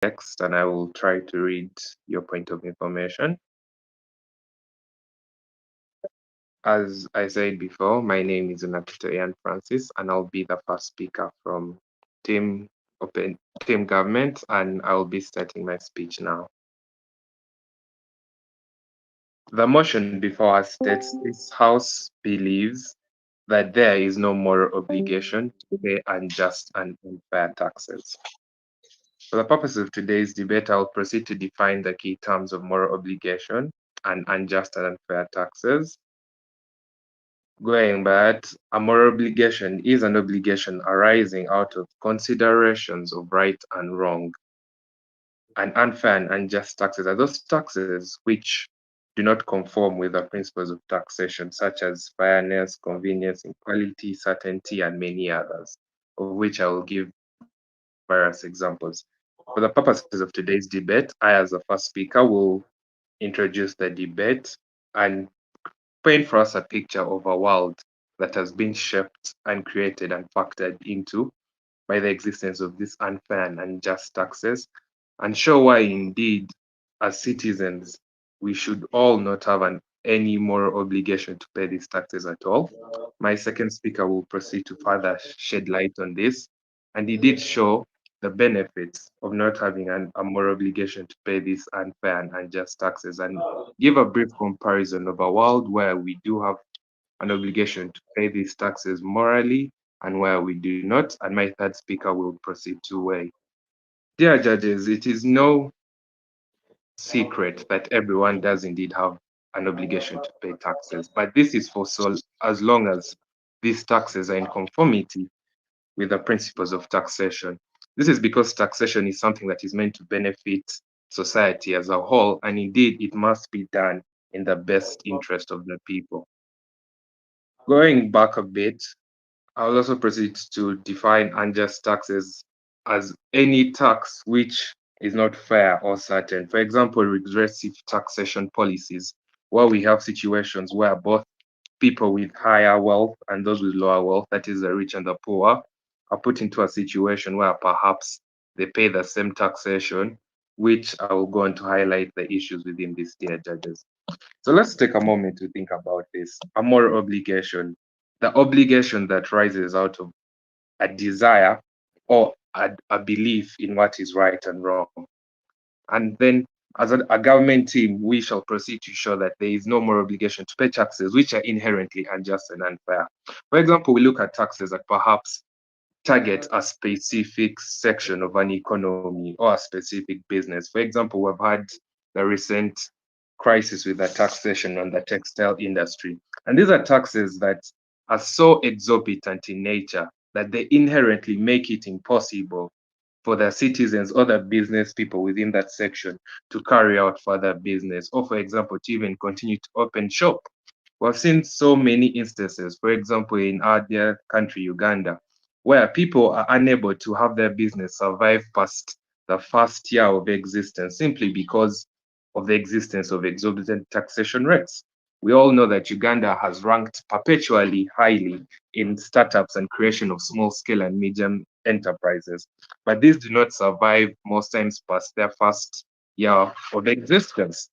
text and I will try to read your point of information. As I said before, my name is Unakito Ian Francis, and I'll be the first speaker from Team Team Government, and I'll be starting my speech now. The motion before us states this House believes that there is no moral obligation to pay unjust and unfair taxes. For the purpose of today's debate, I'll proceed to define the key terms of moral obligation and unjust and unfair taxes. Going back, a moral obligation is an obligation arising out of considerations of right and wrong. And unfair and unjust taxes are those taxes which do not conform with the principles of taxation, such as fairness, convenience, equality, certainty, and many others, of which I will give various examples. For the purposes of today's debate, I, as the first speaker, will introduce the debate and paint for us a picture of a world that has been shaped and created and factored into by the existence of these unfair and unjust taxes, and show why indeed, as citizens, we should all not have any moral obligation to pay these taxes at all. My second speaker will proceed to further shed light on this, and he did show the benefits of not having a moral obligation to pay these unfair and unjust taxes, and give a brief comparison of a world where we do have an obligation to pay these taxes morally and where we do not. And my third speaker will proceed to weigh. Dear judges, it is no secret that everyone does indeed have an obligation to pay taxes, but this is for so as long as these taxes are in conformity with the principles of taxation. This is because taxation is something that is meant to benefit society as a whole, and indeed it must be done in the best interest of the people. Going back a bit, I'll also proceed to define unjust taxes as any tax which is not fair or certain. For example, regressive taxation policies, where we have situations where both people with higher wealth and those with lower wealth, that is the rich and the poor, are put into a situation where perhaps they pay the same taxation, which I will go on to highlight the issues within this, dear judges. So let's take a moment to think about this. A moral obligation, the obligation that rises out of a desire or a belief in what is right and wrong. And then, as a government team, we shall proceed to show that there is no moral obligation to pay taxes which are inherently unjust and unfair. For example, we look at taxes that perhaps target a specific section of an economy or a specific business. For example, we've had the recent crisis with the taxation on the textile industry. And these are taxes that are so exorbitant in nature that they inherently make it impossible for the citizens or the business people within that section to carry out further business, or for example, to even continue to open shop. We've seen so many instances, for example, in our dear country, Uganda, where people are unable to have their business survive past the first year of existence simply because of the existence of exorbitant taxation rates. We all know that Uganda has ranked perpetually highly in startups and creation of small scale and medium enterprises, but these do not survive most times past their first year of existence,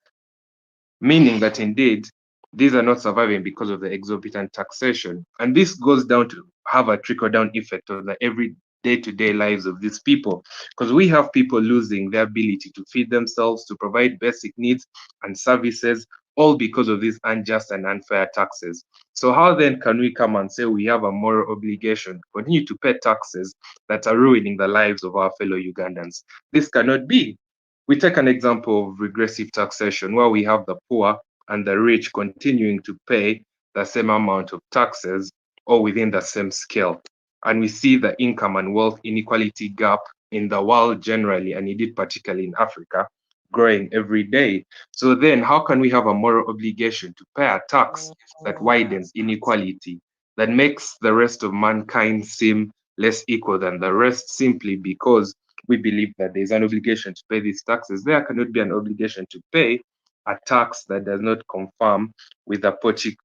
meaning that indeed these are not surviving because of the exorbitant taxation. And this goes down to have a trickle down effect on the every day-to-day lives of these people, because we have people losing their ability to feed themselves, to provide basic needs and services, all because of these unjust and unfair taxes. So how then can we come and say we have a moral obligation to continue to pay taxes that are ruining the lives of our fellow Ugandans? This cannot be. We take an example of regressive taxation, where we have the poor and the rich continuing to pay the same amount of taxes or within the same scale. And we see the income and wealth inequality gap in the world generally, and indeed particularly in Africa, growing every day. So then how can we have a moral obligation to pay a tax that widens inequality, that makes the rest of mankind seem less equal than the rest, simply because we believe that there's an obligation to pay these taxes? There cannot be an obligation to pay a tax that does not conform with the particular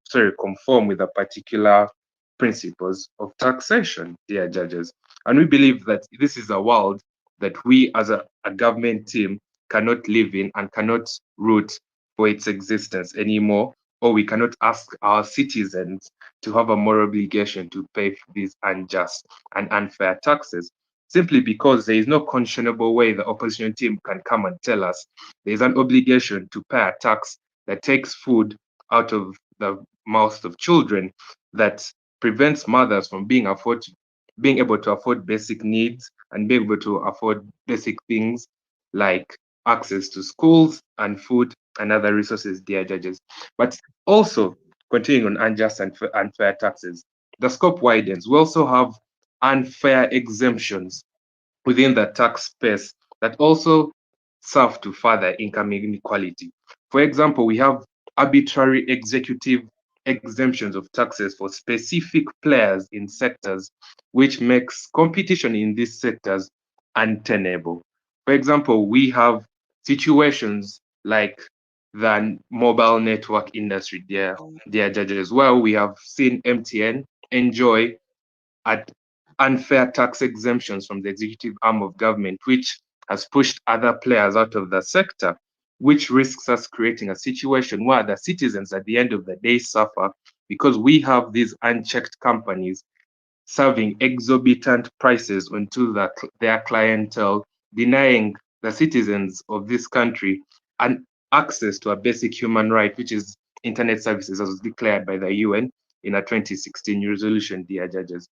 principles of taxation, dear judges. And we believe that this is a world that we as a government team cannot live in and cannot root for its existence anymore, or we cannot ask our citizens to have a moral obligation to pay these unjust and unfair taxes. Simply because there is no conscionable way the opposition team can come and tell us there is an obligation to pay a tax that takes food out of the mouths of children, that prevents mothers from being able to afford basic needs and being able to afford basic things like access to schools and food and other resources, dear judges. But also, continuing on unjust and unfair taxes, the scope widens. We also have unfair exemptions within the tax space that also serve to further income inequality. For example, we have arbitrary executive exemptions of taxes for specific players in sectors, which makes competition in these sectors untenable. For example, we have situations like the mobile network industry, dear judges, where we have seen MTN enjoy at unfair tax exemptions from the executive arm of government, which has pushed other players out of the sector, which risks us creating a situation where the citizens at the end of the day suffer because we have these unchecked companies serving exorbitant prices onto their clientele, denying the citizens of this country an access to a basic human right, which is internet services, as was declared by the UN in a 2016 resolution, dear judges.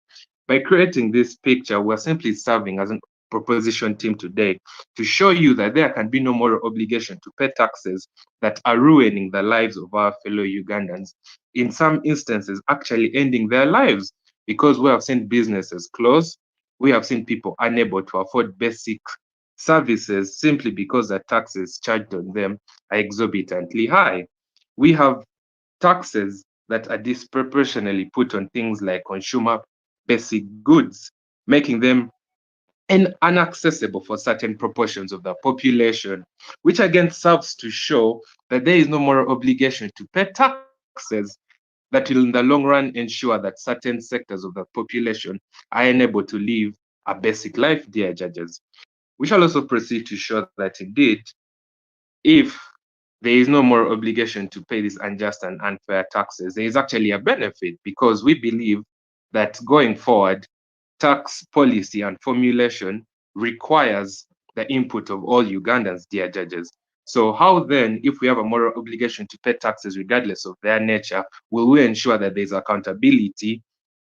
By creating this picture, we're simply serving as an proposition team today to show you that there can be no moral obligation to pay taxes that are ruining the lives of our fellow Ugandans. In some instances, actually ending their lives because we have seen businesses close. We have seen people unable to afford basic services simply because the taxes charged on them are exorbitantly high. We have taxes that are disproportionately put on things like consumer basic goods, making them inaccessible for certain proportions of the population, which again serves to show that there is no moral obligation to pay taxes that will, in the long run, ensure that certain sectors of the population are unable to live a basic life, dear judges. We shall also proceed to show that indeed, if there is no moral obligation to pay these unjust and unfair taxes, there is actually a benefit because we believe that going forward, tax policy and formulation requires the input of all Ugandans, dear judges. So, how then, if we have a moral obligation to pay taxes regardless of their nature, will we ensure that there's accountability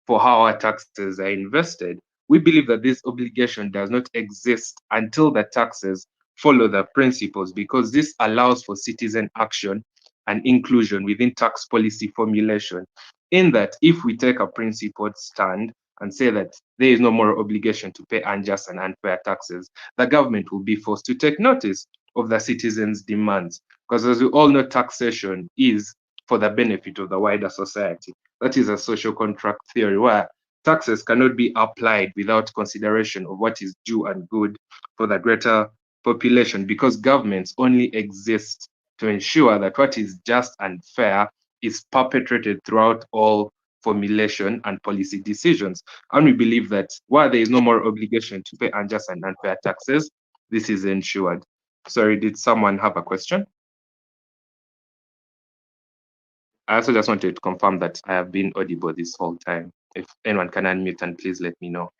for how our taxes are invested? We believe that this obligation does not exist until the taxes follow the principles, because this allows for citizen action and inclusion within tax policy formulation. In that, if we take a principled stand and say that there is no moral obligation to pay unjust and unfair taxes, the government will be forced to take notice of the citizens' demands. Because as we all know, taxation is for the benefit of the wider society. That is a social contract theory where taxes cannot be applied without consideration of what is due and good for the greater population, because governments only exist to ensure that what is just and fair is perpetrated throughout all formulation and policy decisions. And we believe that while there is no more obligation to pay unjust and unfair taxes, this is ensured. Sorry, did someone have a question? I also just wanted to confirm that I have been audible this whole time. If anyone can unmute, and please let me know.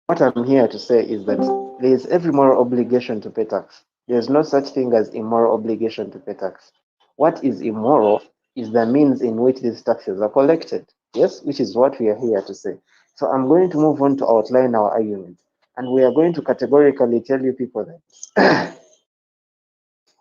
What I'm here to say is that there is every moral obligation to pay tax. There is no such thing as immoral obligation to pay tax. What is immoral is the means in which these taxes are collected. Yes, which is what we are here to say. So I'm going to move on to outline our argument. And we are going to categorically tell you people that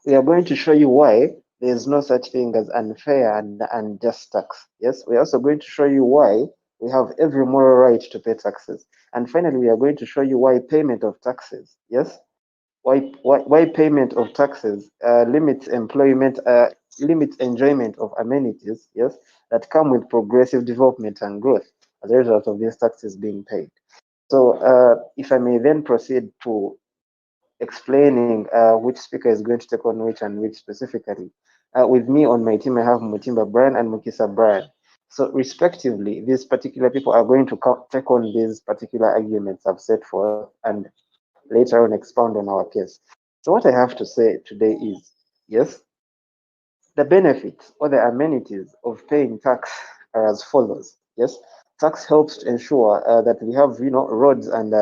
we are going to show you why there is no such thing as unfair and unjust tax. Yes, we're also going to show you why we have every moral right to pay taxes. And finally, we are going to show you why payment of taxes, yes, why payment of taxes limits employment, limits enjoyment of amenities, yes, that come with progressive development and growth as a result of these taxes being paid. So, if I may then proceed to explaining which speaker is going to take on which and which specifically. With me on my team, I have Mutimba Brian and Mukisa Brian. So, respectively, these particular people are going to take on these particular arguments I've set forth and later on expound on our case. So, what I have to say today is yes, the benefits or the amenities of paying tax are as follows. Yes, tax helps to ensure that we have, roads and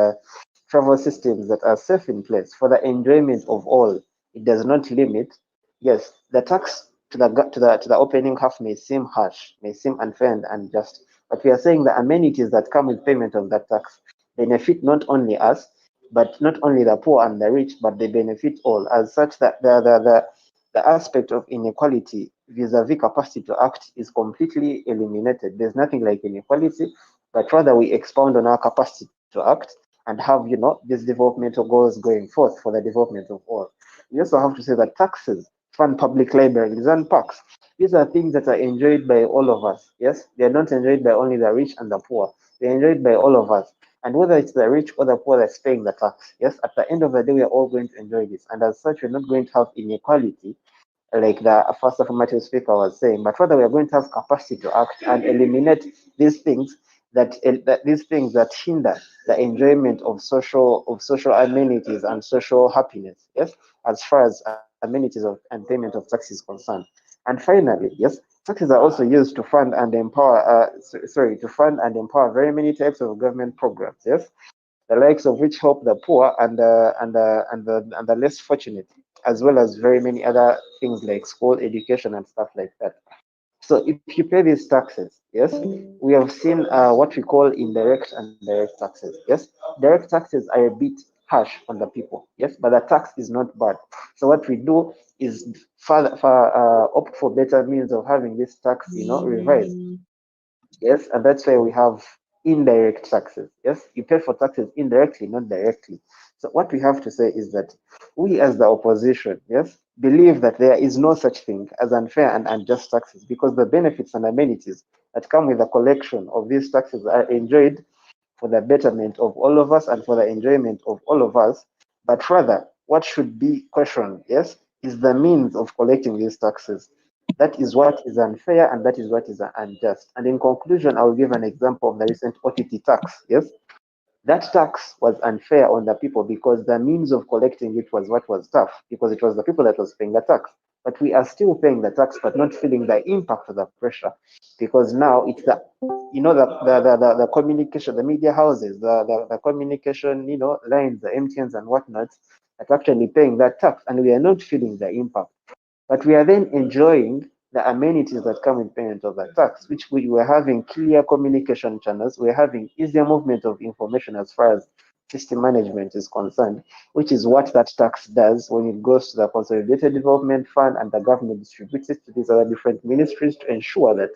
travel systems that are safe in place for the enjoyment of all. It does not limit. Yes, the tax to the opening half may seem harsh, may seem unfair and unjust, but we are saying the amenities that come with payment of that tax benefit not only us, but not only the poor and the rich, but they benefit all. As such, that the aspect of inequality vis-a-vis capacity to act is completely eliminated. There's nothing like inequality, but rather we expound on our capacity to act and have, these developmental goals going forth for the development of all. We also have to say that taxes fund public libraries and parks. These are things that are enjoyed by all of us. Yes, they are not enjoyed by only the rich and the poor. They're enjoyed by all of us. And whether it's the rich or the poor that's paying the tax, yes, at the end of the day, we are all going to enjoy this. And as such, we're not going to have inequality like the first affirmative speaker was saying, but rather we are going to have capacity to act and eliminate these things that these things that hinder the enjoyment of social amenities and social happiness. Yes, as far as amenities of and payment of tax is concerned. And finally, yes, taxes are also used to fund and empower. To fund and empower very many types of government programs. Yes, the likes of which help the poor and the less fortunate, as well as very many other things like school education and stuff like that. So if you pay these taxes, yes, we have seen what we call indirect and direct taxes. Yes, direct taxes are a bit harsh on the people. Yes, but the tax is not bad. So what we do is opt for better means of having this tax, revised. Yes, and that's why we have indirect taxes. Yes, you pay for taxes indirectly, not directly. So what we have to say is that we as the opposition, yes, believe that there is no such thing as unfair and unjust taxes because the benefits and amenities that come with the collection of these taxes are enjoyed for the betterment of all of us and for the enjoyment of all of us. But rather, what should be questioned, yes, is the means of collecting these taxes. That is what is unfair and that is what is unjust. And in conclusion, I will give an example of the recent OTT tax. Yes, that tax was unfair on the people because the means of collecting it was what was tough, because it was the people that was paying the tax. But we are still paying the tax, but not feeling the impact of the pressure, because now it's the communication, the media houses, the communication, lines, the MTNs and whatnot, that actually paying that tax, and we are not feeling the impact. But we are then enjoying the amenities that come with payment of that tax, which we were having clear communication channels, we're having easier movement of information as far as system management is concerned, which is what that tax does when it goes to the Consolidated Development Fund and the government distributes it to these other different ministries to ensure that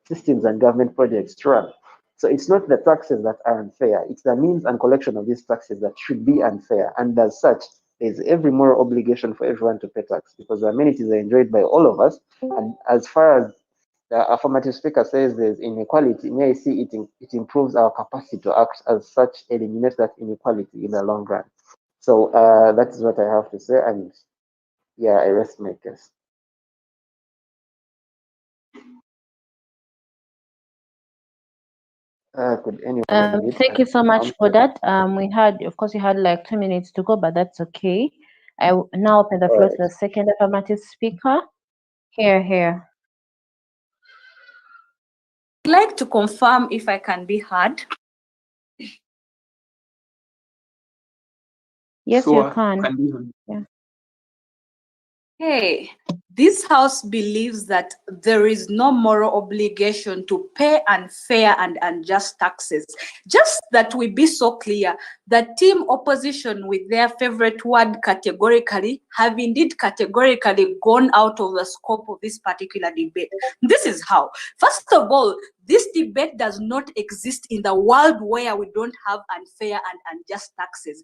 systems and government projects run. So it's not the taxes that are unfair, it's the means and collection of these taxes that should be unfair. And as such, there's every moral obligation for everyone to pay tax because the amenities are enjoyed by all of us. And as far as the affirmative speaker says there's inequality, may I see it improves our capacity to act, as such, eliminate that inequality in the long run. So that is what I have to say. And yeah, I rest my case. Could anyone unmute Thank and you so much for answer? that. We had, of course, you had like 2 minutes to go, but that's okay. Now open the All floor to right. the second affirmative speaker. Here, here. I'd like to confirm if I can be heard. Yes, you So can. can you? Yeah. Hey, this house believes that there is no moral obligation to pay unfair and unjust taxes. Just that we be so clear, the team opposition, with their favorite word categorically, have indeed categorically gone out of the scope of this particular debate. This is how. First of all, this debate does not exist in the world where we don't have unfair and unjust taxes.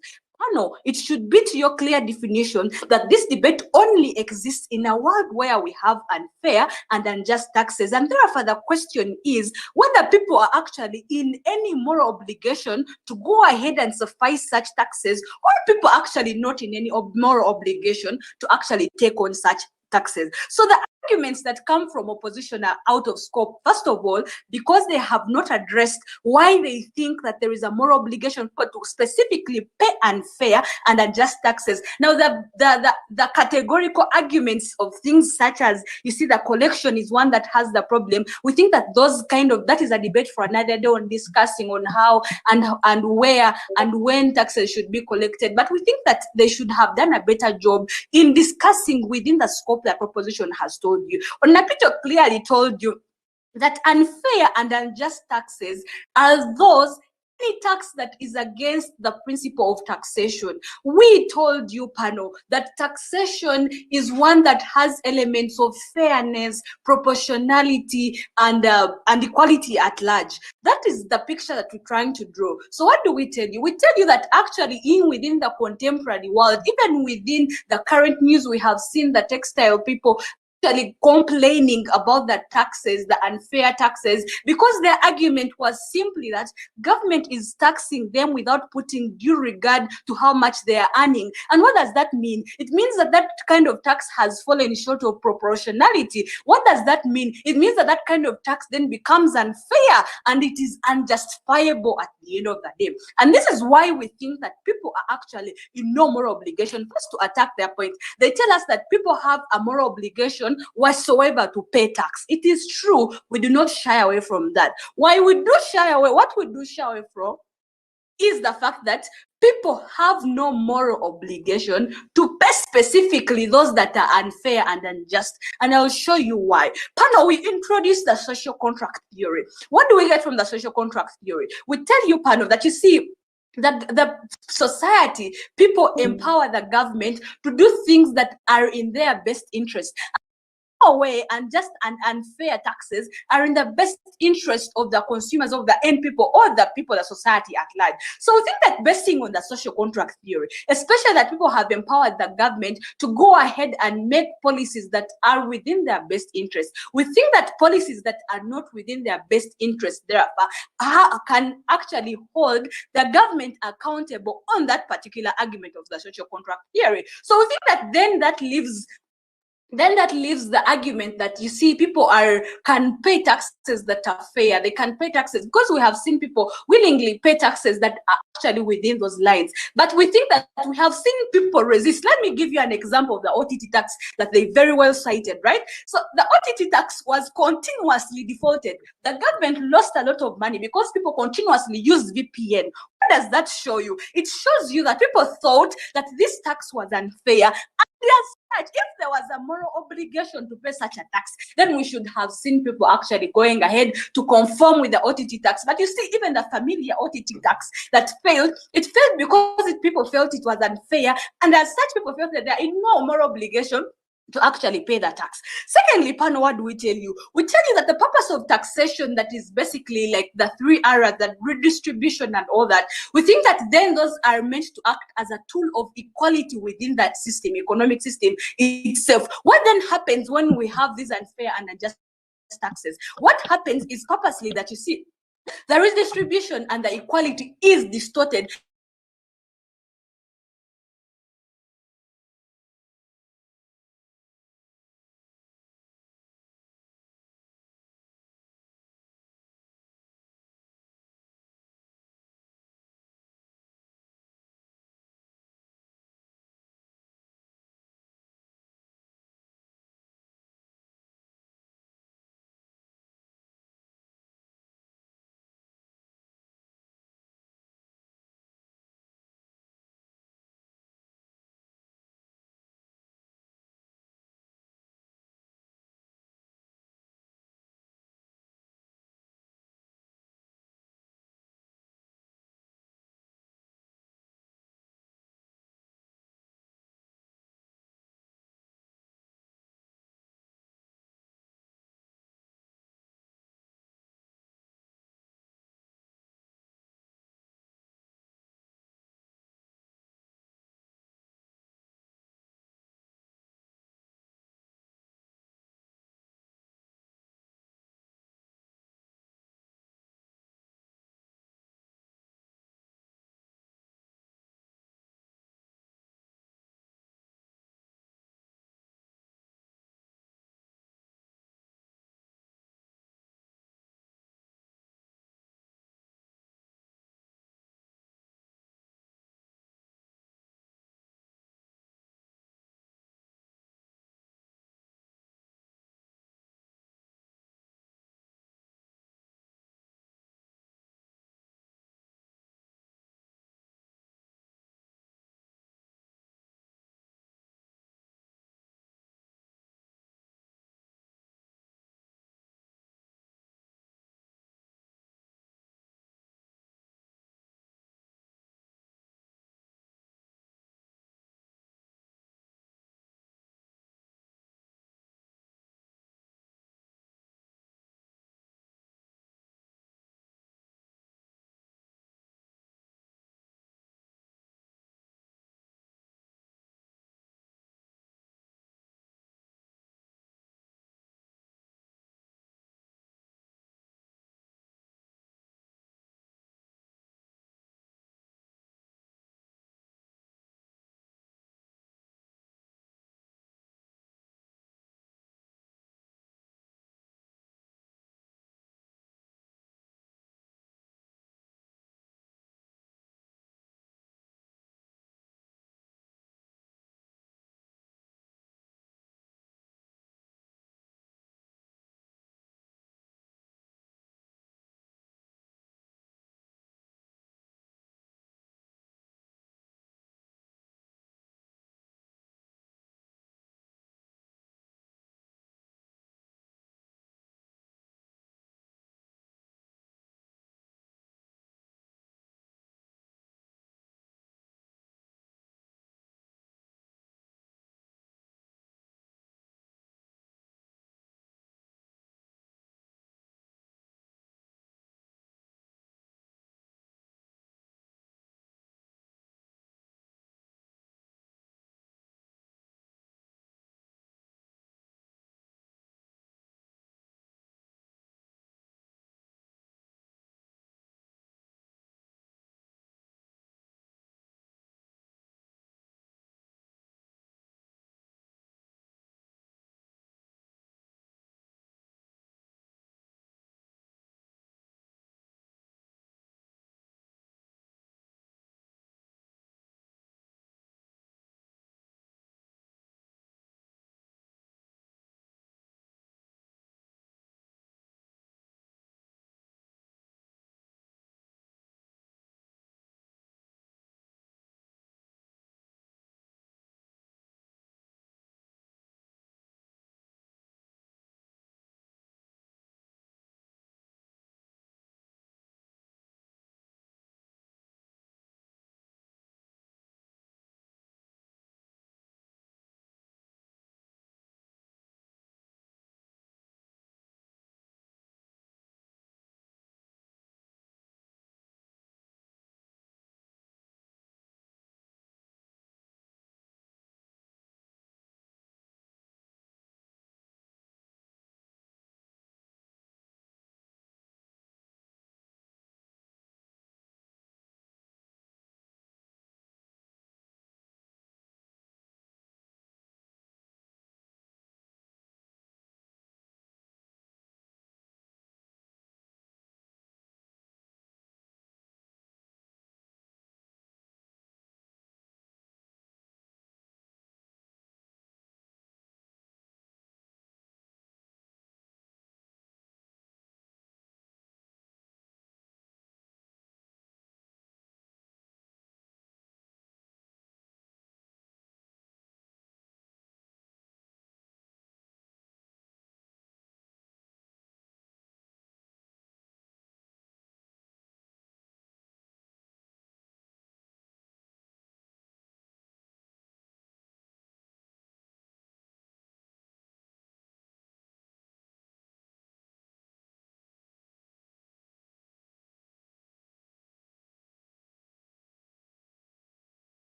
No, it should be to your clear definition that this debate only exists in a world where we have unfair and unjust taxes. And therefore, the question is whether people are actually in any moral obligation to go ahead and suffice such taxes, or people actually not in any moral obligation to actually take on such taxes. So the arguments that come from opposition are out of scope, first of all, because they have not addressed why they think that there is a moral obligation to specifically pay unfair and unjust taxes. Now, the categorical arguments of things such as, you see, the collection is one that has the problem. We think that that is a debate for another day on discussing on how and where and when taxes should be collected. But we think that they should have done a better job in discussing within the scope that proposition has told you. Onapito clearly told you that unfair and unjust taxes are those any tax that is against the principle of taxation. We told you, panel, that taxation is one that has elements of fairness, proportionality, and equality at large. That is the picture that we're trying to draw. So what do we tell you? We tell you that actually within the contemporary world, even within the current news, we have seen the textile people actually complaining about the taxes, the unfair taxes, because their argument was simply that government is taxing them without putting due regard to how much they are earning. And what does that mean? It means that that kind of tax has fallen short of proportionality. What does that mean? It means that that kind of tax then becomes unfair and it is unjustifiable at the end of the day. And this is why we think that people are actually in no moral obligation. First, to attack their point, they tell us that people have a moral obligation whatsoever to pay tax. It is true, we do not shy away from that. Why we do shy away, what we do shy away from is the fact that people have no moral obligation to pay specifically those that are unfair and unjust. And I'll show you why. Panel, we introduced the social contract theory. What do we get from the social contract theory? We tell you, panel, that you see, that the society, people empower the government to do things that are in their best interest. Way and just and unfair taxes are in the best interest of the consumers, of the end people, or the people, the society at large. So we think that basing on the social contract theory, especially that people have empowered the government to go ahead and make policies that are within their best interest. We think that policies that are not within their best interest, therefore, can actually hold the government accountable on that particular argument of the social contract theory. So we think that then that leaves the argument that, you see, people can pay taxes that are fair. They can pay taxes because we have seen people willingly pay taxes that are actually within those lines. But we think that we have seen people resist. Let me give you an example of the OTT tax that they very well cited, right? So the OTT tax was continuously defaulted. The government lost a lot of money because people continuously used VPN. What does that show you? It shows you that people thought that this tax was unfair. And if there was a moral obligation to pay such a tax, then we should have seen people actually going ahead to conform with the OTT tax. But you see, even the familiar OTT tax that failed, it failed because people felt it was unfair. And as such, people felt that they are in no moral obligation to actually pay the tax. Secondly, panel, what do we tell you? We tell you that the purpose of taxation, that is basically like the 3 R's, that redistribution and all that, we think that then those are meant to act as a tool of equality within that system, economic system itself. What then happens when we have these unfair and unjust taxes? What happens is purposely that, you see, the redistribution and the equality is distorted